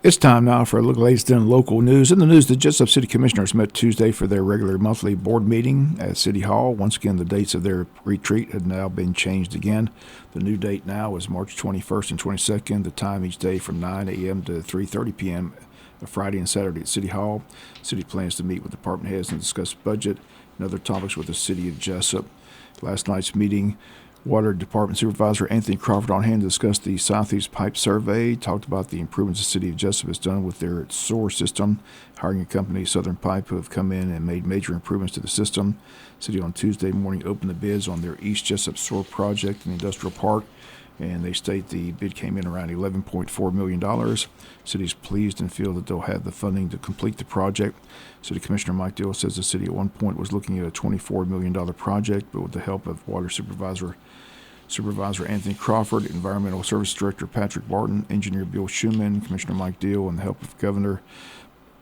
It's time now for a look at the latest in local news. In the news, the Jesup City Commissioners met Tuesday for their regular monthly board meeting at City Hall. Once again, the dates of their retreat have now been changed again. The new date now is March 21st and 22nd. The time each day from 9 a.m. to 3:30 p.m. Friday and Saturday at City Hall. City plans to meet with department heads and discuss budget and other topics with the City of Jesup. Last night's meeting, Water Department Supervisor Anthony Crawford on hand to discuss the Southeast Pipe Survey, talked about the improvements the City of Jesup has done with their sewer system, hiring a company, Southern Pipe, who have come in and made major improvements to the system. City on Tuesday morning opened the bids on their East Jesup Sewer project in the Industrial Park, and they state the bid came in around $11.4 million. City's pleased and feel that they'll have the funding to complete the project. City Commissioner Mike Dill says the city at one point was looking at a $24 million project, but with the help of Water Supervisor Anthony Crawford, Environmental Services Director Patrick Barton, Engineer Bill Schuman, Commissioner Mike Dill, and the help of Governor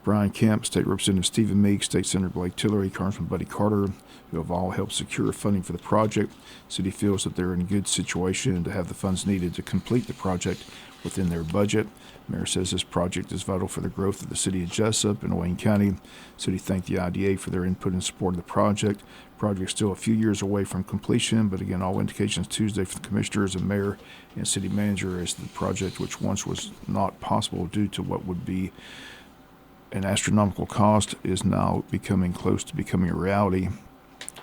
Brian Kemp, State Representative Stephen Meeks, State Senator Blake Tillery, Congressman Buddy Carter, who have all helped secure funding for the project. City feels that they're in a good situation to have the funds needed to complete the project within their budget. Mayor says this project is vital for the growth of the City of Jesup and Wayne County. City thanked the IDA for their input and support of the project. Project still a few years away from completion, but again, all indications Tuesday from the commissioners and mayor and city manager is the project, which once was not possible due to what would be an astronomical cost, is now becoming close to becoming a reality.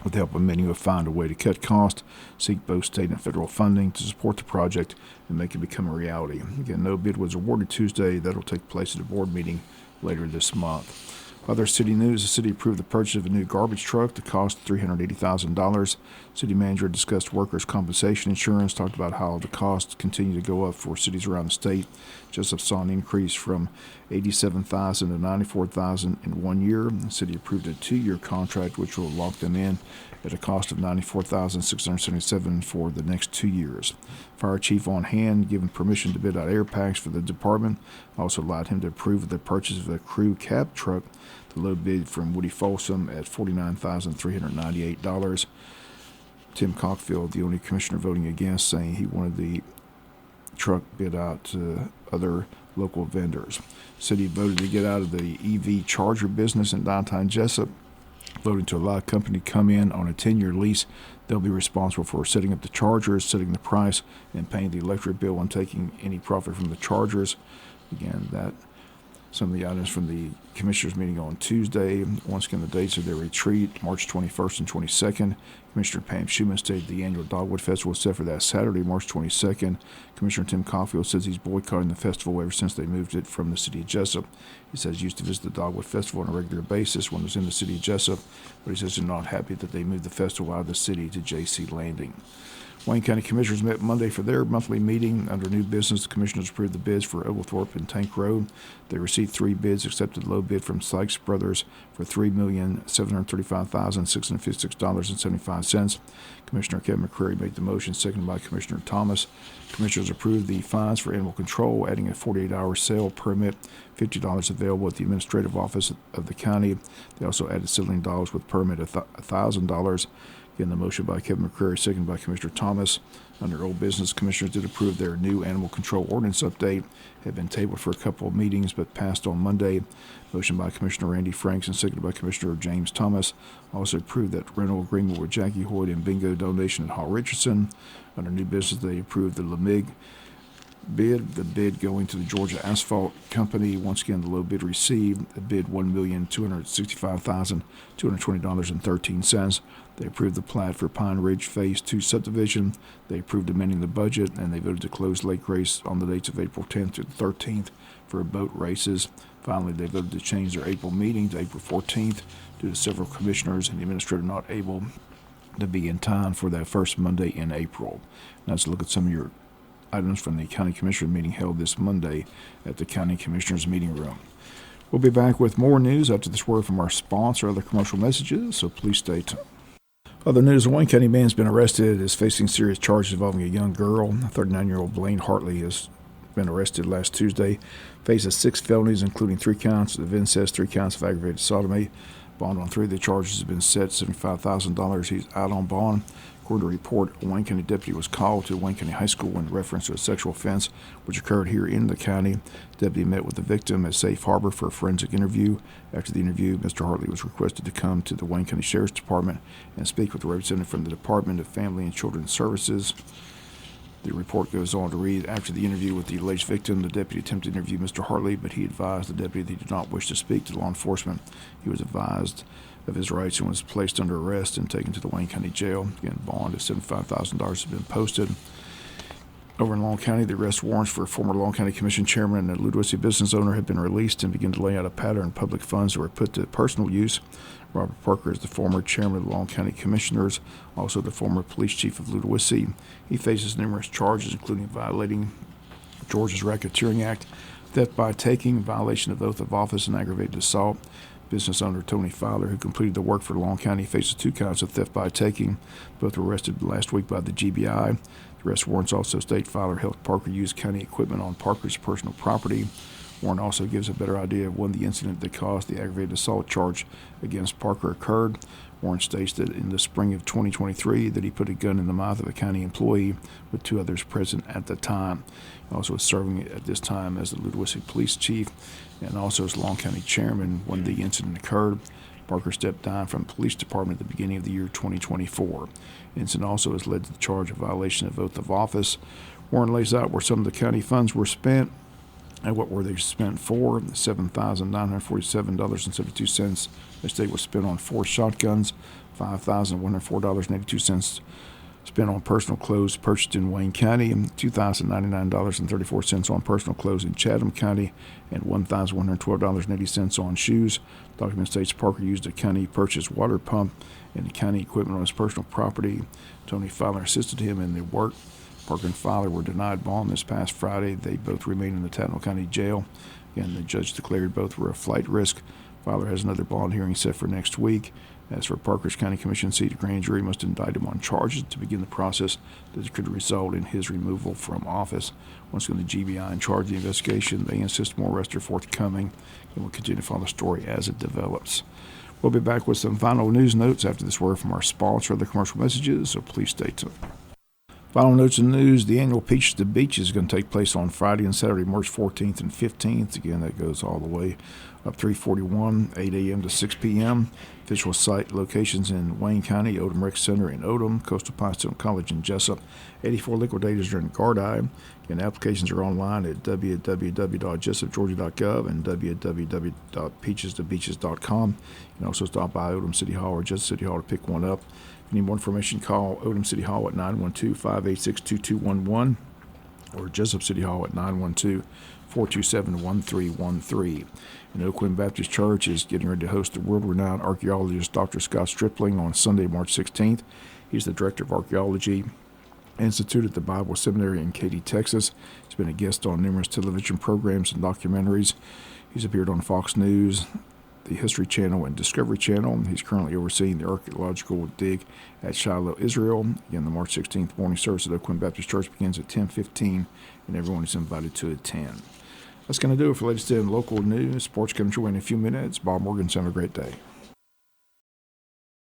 With the help of many who have found a way to cut costs, seek both state and federal funding to support the project and make it become a reality. Again, no bid was awarded Tuesday. That'll take place at a board meeting later this month. Other city news, the city approved the purchase of a new garbage truck that cost $380,000. City manager discussed workers' compensation insurance, talked about how the costs continue to go up for cities around the state. Jesup saw an increase from $87,000 to $94,000 in 1 year. The city approved a 2-year contract, which will lock them in at a cost of $94,677 for the next 2 years. Fire chief on hand, given permission to bid out air packs for the department, also allowed him to approve the purchase of a crew cab truck. The low bid from Woody Folsom at $49,398. Tim Cockfield, the only commissioner voting against, saying he wanted the truck bid out to other local vendors. City voted to get out of the EV charger business in downtown Jesup, voting to allow a company to come in on a 10-year lease. They'll be responsible for setting up the chargers, setting the price, and paying the electric bill and taking any profit from the chargers. Again, that some of the items from the commissioners meeting on Tuesday. Once again, the dates of their retreat, March 21st and 22nd. Commissioner Pam Schuman stated the annual Dogwood Festival is set for that Saturday, March 22nd. Commissioner Tim Caulfield says he's boycotting the festival ever since they moved it from the City of Jesup. He says he used to visit the Dogwood Festival on a regular basis when it was in the City of Jesup, but he says they're not happy that they moved the festival out of the city to J.C. Landing. Wayne County Commissioners met Monday for their monthly meeting. Under new business, the commissioners approved the bids for Oglethorpe and Tank Road. They received 3 bids, accepted low bid from Sykes Brothers for $3,735,656.75. Commissioner Kevin McCreary made the motion, seconded by Commissioner Thomas. Commissioners approved the fines for animal control, adding a 48-hour sale permit, $50 available at the administrative office of the county. They also added $7 with permit, $1,000. Again, the motion by Kevin McCreary, seconded by Commissioner Thomas. Under old business, commissioners did approve their new animal control ordinance update. Had been tabled for a couple of meetings, but passed on Monday. Motion by Commissioner Randy Franks and seconded by Commissioner James Thomas. Also approved that rental agreement with Jackie Hoyt and bingo donation at Hall Richardson. Under new business, they approved the Lamig bid, the bid going to the Georgia Asphalt Company. Once again, the low bid received, the bid $1,265,220.13. They approved the plat for Pine Ridge Phase 2 subdivision. They approved amending the budget, and they voted to close lake race on the dates of April 10th through the 13th for boat races. Finally, they voted to change their April meeting to April 14th due to several commissioners and the administrator not able to be in time for that first Monday in April. Now let's look at some of your items from the County Commissioner meeting held this Monday at the County Commissioners meeting room. We'll be back with more news after this word from our sponsor, other commercial messages, so please stay tuned. Other news, a Wayne County man has been arrested, is facing serious charges involving a young girl. 39-year-old Blaine Hartley has been arrested last Tuesday, faces 6 felonies, including 3 counts of incest, 3 counts of aggravated sodomy. Bond on 3 of the charges has been set, $75,000. He's out on bond. According to a report, a Wayne County deputy was called to Wayne County High School in reference to a sexual offense which occurred here in the county. The deputy met with the victim at Safe Harbor for a forensic interview. After the interview, Mr. Hartley was requested to come to the Wayne County Sheriff's Department and speak with a representative from the Department of Family and Children's Services. The report goes on to read, after the interview with the alleged victim, the deputy attempted to interview Mr. Hartley, but he advised the deputy that he did not wish to speak to law enforcement. He was advised of his rights and was placed under arrest and taken to the Wayne County Jail. Again, bond of $75,000 has been posted. Over in Long County, the arrest warrants for former Long County Commission chairman and a Ludowici business owner have been released and begin to lay out a pattern of public funds that were put to personal use. Robert Parker is the former chairman of the Long County Commissioners, also the former police chief of Ludowici. He faces numerous charges, including violating Georgia's Racketeering Act, theft by taking, violation of oath of office, and aggravated assault. Business owner Tony Fowler, who completed the work for Long County, faces 2 counts of theft by taking. Both were arrested last week by the GBI. The arrest warrants also state Fowler helped Parker use county equipment on Parker's personal property. Warrant also gives a better idea of when the incident that caused the aggravated assault charge against Parker occurred. Warrant states that in the spring of 2023 that he put a gun in the mouth of a county employee with 2 others present at the time. He also was serving at this time as the Ludowici police chief and also as Long County chairman when the incident occurred. Parker stepped down from the police department at the beginning of the year 2024. The incident also has led to the charge of violation of oath of office. Warrant lays out where some of the county funds were spent. And what were they spent for? $7,947.72. The state was spent on 4 shotguns, $5,104.82 spent on personal clothes purchased in Wayne County, $2,099.34 on personal clothes in Chatham County, and $1,112.80 on shoes. Document states Parker used a county purchased water pump and county equipment on his personal property. Tony Fowler assisted him in the work. Parker and Fowler were denied bond this past Friday. They both remain in the Tatnall County Jail. Again, the judge declared both were a flight risk. Fowler has another bond hearing set for next week. As for Parker's county commission seat, a grand jury must indict him on charges to begin the process that could result in his removal from office. Once again, the GBI in charge of the investigation, they insist more arrests are forthcoming, and we'll continue to follow the story as it develops. We'll be back with some final news notes after this word from our sponsor, the commercial messages, so please stay tuned. Final notes in the news, the annual Peaches to Beach is going to take place on Friday and Saturday, March 14th and 15th. Again, that goes all the way up 341, 8 a.m. to 6 p.m. Official site locations in Wayne County, Odom Rec Center in Odom, Coastal Pinestone College in Jesup. 84 liquidators are in Gardi, and applications are online at www.jesupgeorgia.gov and www.peachestobeaches.com. You can also stop by Odom City Hall or Jesup City Hall to pick one up. If you need more information, call Odom City Hall at 912-586-2211 or Jesup City Hall at 912-427-1313. And Oakland Baptist Church is getting ready to host the world-renowned archaeologist Dr. Scott Stripling on Sunday, March 16th. He's the director of Archaeology Institute at the Bible Seminary in Katy, Texas. He's been a guest on numerous television programs and documentaries. He's appeared on Fox News, the History Channel, and Discovery Channel. He's currently overseeing the archaeological dig at Shiloh, Israel. Again, the March 16th morning service at Oakland Baptist Church begins at 10:15, and everyone is invited to attend. That's going to do it for latest in local news. Sports coming your way in a few minutes. Bob Morgan, have a great day.